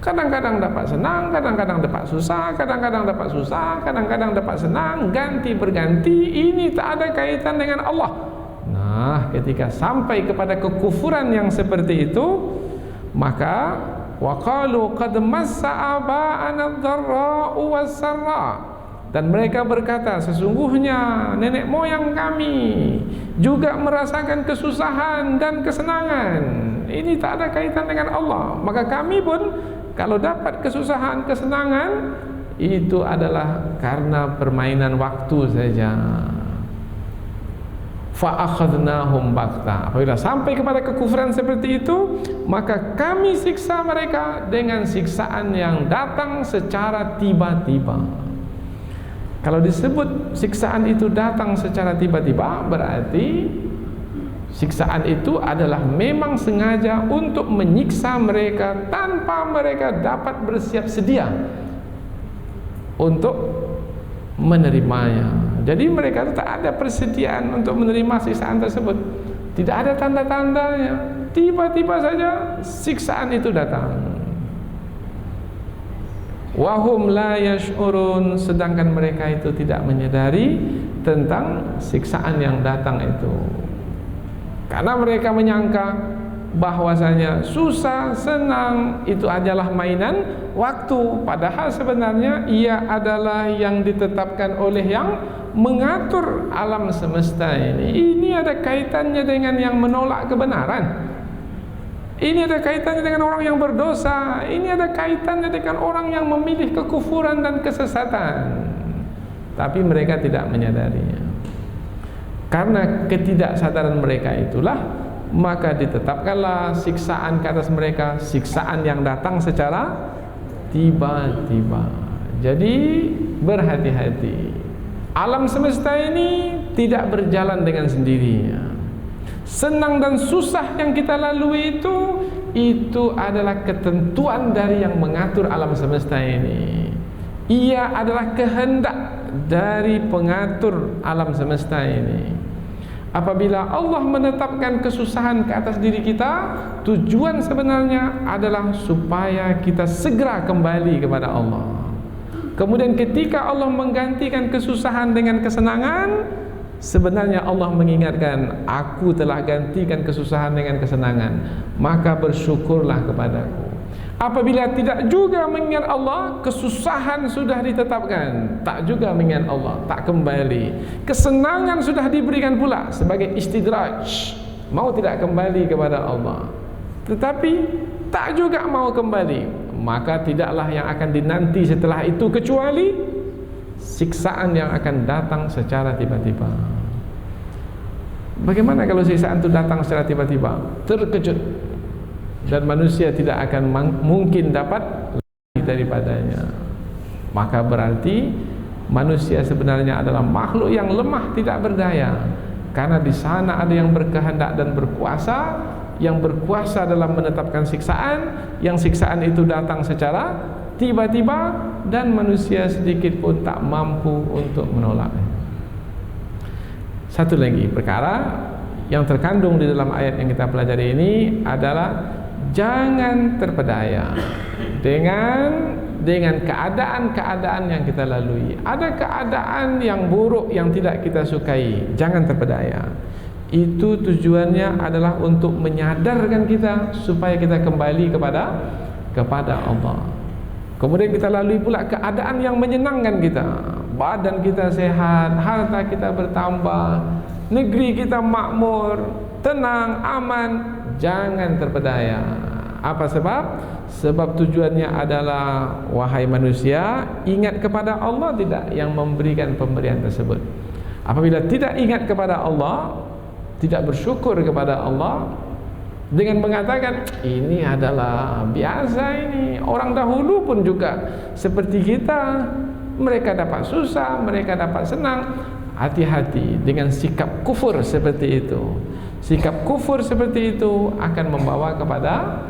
Kadang-kadang dapat senang, kadang-kadang dapat susah, kadang-kadang dapat susah, kadang-kadang dapat senang, ganti berganti. Ini tak ada kaitan dengan Allah. Nah, ketika sampai kepada kekufuran yang seperti itu, maka waqalu qad massa aba'ana ad-dharra'u was-sarra, dan mereka berkata, sesungguhnya nenek moyang kami juga merasakan kesusahan dan kesenangan. Ini tak ada kaitan dengan Allah. Maka kami pun kalau dapat kesusahan, kesenangan, itu adalah karena permainan waktu saja. Fa'akhadnahum baktah. Apabila sampai kepada kekufuran seperti itu, maka kami siksa mereka dengan siksaan yang datang secara tiba-tiba. Kalau disebut siksaan itu datang secara tiba-tiba, berarti siksaan itu adalah memang sengaja untuk menyiksa mereka tanpa mereka dapat bersiap sedia untuk menerimanya. Jadi mereka tak ada persediaan untuk menerima siksaan tersebut. Tidak ada tanda-tandanya. Tiba-tiba saja siksaan itu datang. Wahum la yash'urun, sedangkan mereka itu tidak menyadari tentang siksaan yang datang itu. Karena mereka menyangka bahwasanya susah, senang itu adalah mainan waktu, padahal sebenarnya ia adalah yang ditetapkan oleh yang mengatur alam semesta ini. Ini ada kaitannya dengan yang menolak kebenaran. Ini ada kaitannya dengan orang yang berdosa. Ini ada kaitannya dengan orang yang memilih kekufuran dan kesesatan. Tapi mereka tidak menyadarinya. Karena ketidaksadaran mereka itulah, maka ditetapkanlah siksaan ke atas mereka, siksaan yang datang secara tiba-tiba. Jadi berhati-hati. Alam semesta ini tidak berjalan dengan sendirinya. Senang dan susah yang kita lalui itu adalah ketentuan dari yang mengatur alam semesta ini. Ia adalah kehendak dari pengatur alam semesta ini. Apabila Allah menetapkan kesusahan ke atas diri kita, tujuan sebenarnya adalah supaya kita segera kembali kepada Allah. Kemudian ketika Allah menggantikan kesusahan dengan kesenangan, sebenarnya Allah mengingatkan, aku telah gantikan kesusahan dengan kesenangan, maka bersyukurlah kepadaku. Apabila tidak juga mengingat Allah, kesusahan sudah ditetapkan, tak juga mengingat Allah, tak kembali. Kesenangan sudah diberikan pula sebagai istidraj, mau tidak kembali kepada Allah, tetapi tak juga mau kembali, maka tidaklah yang akan dinanti setelah itu kecuali siksaan yang akan datang secara tiba-tiba. Bagaimana kalau siksaan itu datang secara tiba-tiba? Terkejut, dan manusia tidak akan mungkin dapat lari daripadanya. Maka berarti manusia sebenarnya adalah makhluk yang lemah, tidak berdaya. Karena di sana ada yang berkehendak dan berkuasa, yang berkuasa dalam menetapkan siksaan, yang siksaan itu datang secara tiba-tiba dan manusia sedikit pun tak mampu untuk menolaknya. Satu lagi perkara yang terkandung di dalam ayat yang kita pelajari ini adalah jangan terpedaya dengan keadaan-keadaan yang kita lalui. Ada keadaan yang buruk yang tidak kita sukai, jangan terpedaya. Itu tujuannya adalah untuk menyadarkan kita supaya kita kembali kepada Allah. Kemudian kita lalui pula keadaan yang menyenangkan kita. Badan kita sehat, harta kita bertambah, negeri kita makmur, tenang, aman. Jangan terpedaya. Apa sebab? Sebab tujuannya adalah, wahai manusia, ingat kepada Allah tidak yang memberikan pemberian tersebut. Apabila tidak ingat kepada Allah, tidak bersyukur kepada Allah dengan mengatakan ini adalah biasa, ini orang dahulu pun juga seperti kita, mereka dapat susah, mereka dapat senang. Hati-hati dengan sikap kufur seperti itu. Sikap kufur seperti itu akan membawa kepada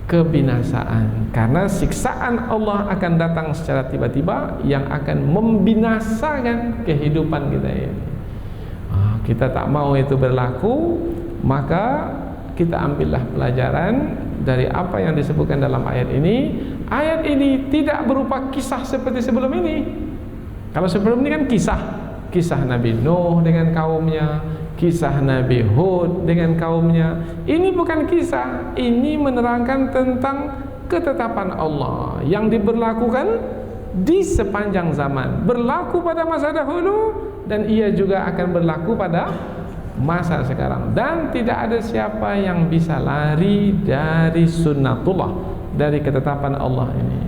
kebinasaan, karena siksaan Allah akan datang secara tiba-tiba yang akan membinasakan kehidupan kita ini. Kita tak mau itu berlaku, maka kita ambillah pelajaran dari apa yang disebutkan dalam ayat ini. Ayat ini tidak berupa kisah seperti sebelum ini. Kalau sebelum ini kan kisah Nabi Nuh dengan kaumnya, kisah Nabi Hud dengan kaumnya. Ini bukan kisah, ini menerangkan tentang ketetapan Allah yang diberlakukan di sepanjang zaman, berlaku pada masa dahulu, dan ia juga akan berlaku pada masa sekarang. Dan tidak ada siapa yang bisa lari dari sunnatullah, dari ketetapan Allah ini.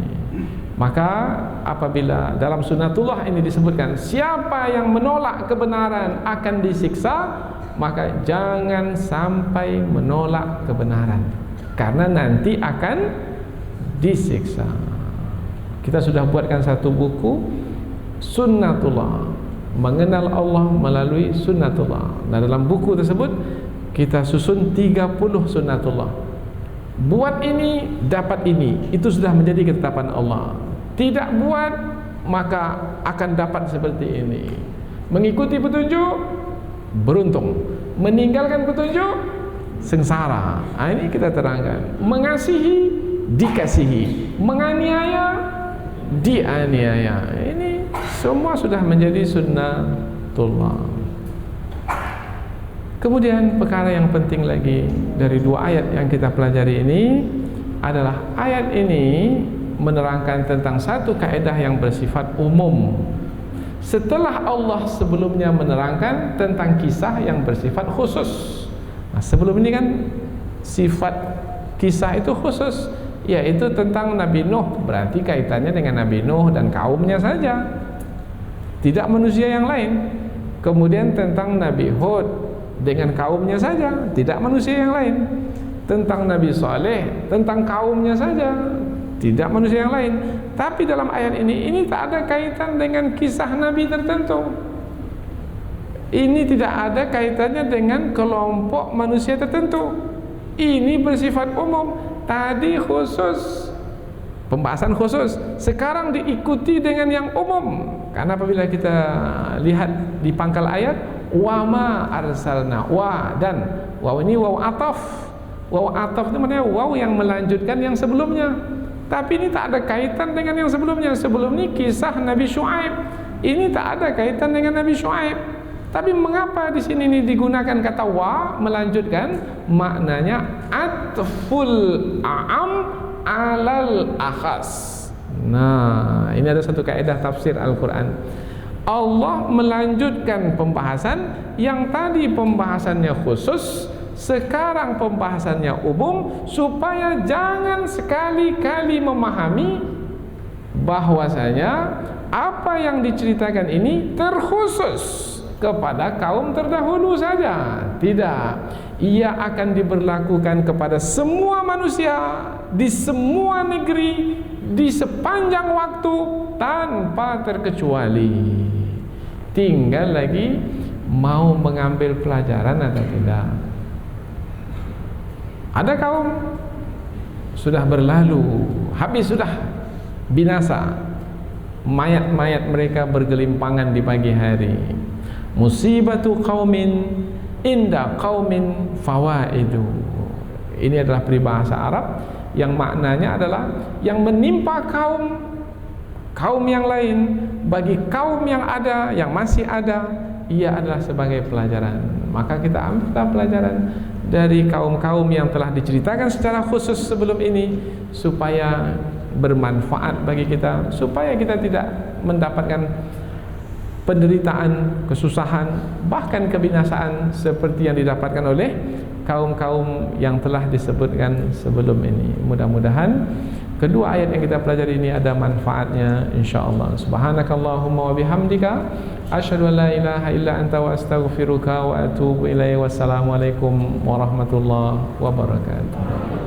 Maka apabila dalam sunnatullah ini disebutkan siapa yang menolak kebenaran akan disiksa, maka jangan sampai menolak kebenaran, karena nanti akan disiksa. Kita sudah buatkan satu buku, Sunnatullah, mengenal Allah melalui sunnatullah. Nah, dalam buku tersebut kita susun 30 sunnatullah. Buat ini, dapat ini. Itu sudah menjadi ketetapan Allah. Tidak buat, maka akan dapat seperti ini. Mengikuti petunjuk, beruntung. Meninggalkan petunjuk, sengsara. Nah, ini kita terangkan. Mengasihi, dikasihi. Menganiaya, dianiaya. Ini semua sudah menjadi sunnatullah. Kemudian perkara yang penting lagi dari dua ayat yang kita pelajari ini adalah ayat ini menerangkan tentang satu kaidah yang bersifat umum. Setelah Allah sebelumnya menerangkan tentang kisah yang bersifat khusus. Nah, sebelum ini kan sifat kisah itu khusus, yaitu tentang Nabi Nuh, berarti kaitannya dengan Nabi Nuh dan kaumnya saja, tidak manusia yang lain. Kemudian tentang Nabi Hud dengan kaumnya saja, tidak manusia yang lain. Tentang Nabi Saleh, tentang kaumnya saja, tidak manusia yang lain. Tapi dalam ayat ini tak ada kaitan dengan kisah Nabi tertentu. Ini tidak ada kaitannya dengan kelompok manusia tertentu. Ini bersifat umum. Tadi khusus, pembahasan khusus. Sekarang diikuti dengan yang umum. Karena apabila kita lihat di pangkal ayat, wa ma arsalna, wa dan waw ini waw ataf. Waw ataf itu maknanya waw yang melanjutkan yang sebelumnya. Tapi ini tak ada kaitan dengan yang sebelumnya. Sebelum ini kisah Nabi Syuaib. Ini tak ada kaitan dengan Nabi Syuaib. Tapi mengapa di sini ini digunakan kata wa melanjutkan? Maknanya atful a'am alal akhas. Nah, ini ada satu kaidah tafsir Al-Quran. Allah melanjutkan pembahasan yang tadi pembahasannya khusus, sekarang pembahasannya umum, supaya jangan sekali-kali memahami bahwasanya apa yang diceritakan ini terkhusus kepada kaum terdahulu saja. Tidak, ia akan diberlakukan kepada semua manusia di semua negeri di sepanjang waktu tanpa terkecuali. Tinggal lagi mau mengambil pelajaran atau tidak. Ada kaum sudah berlalu, habis, sudah binasa, mayat-mayat mereka bergelimpangan di pagi hari. Musibatu qaumin inda qaumin fawaidu. Ini adalah peribahasa Arab yang maknanya adalah yang menimpa kaum yang lain, bagi kaum yang ada, yang masih ada, ia adalah sebagai pelajaran. Maka kita ambil pelajaran dari kaum-kaum yang telah diceritakan secara khusus sebelum ini, supaya bermanfaat bagi kita, supaya kita tidak mendapatkan penderitaan, kesusahan, bahkan kebinasaan seperti yang didapatkan oleh kaum-kaum yang telah disebutkan sebelum ini. Mudah-mudahan kedua ayat yang kita pelajari ini ada manfaatnya, insyaallah. Subhanakallahumma wa bihamdika asyhadu an la ilaha illa anta wa astaghfiruka wa atubu ilaik. Wassalamualaikum warahmatullahi wabarakatuh.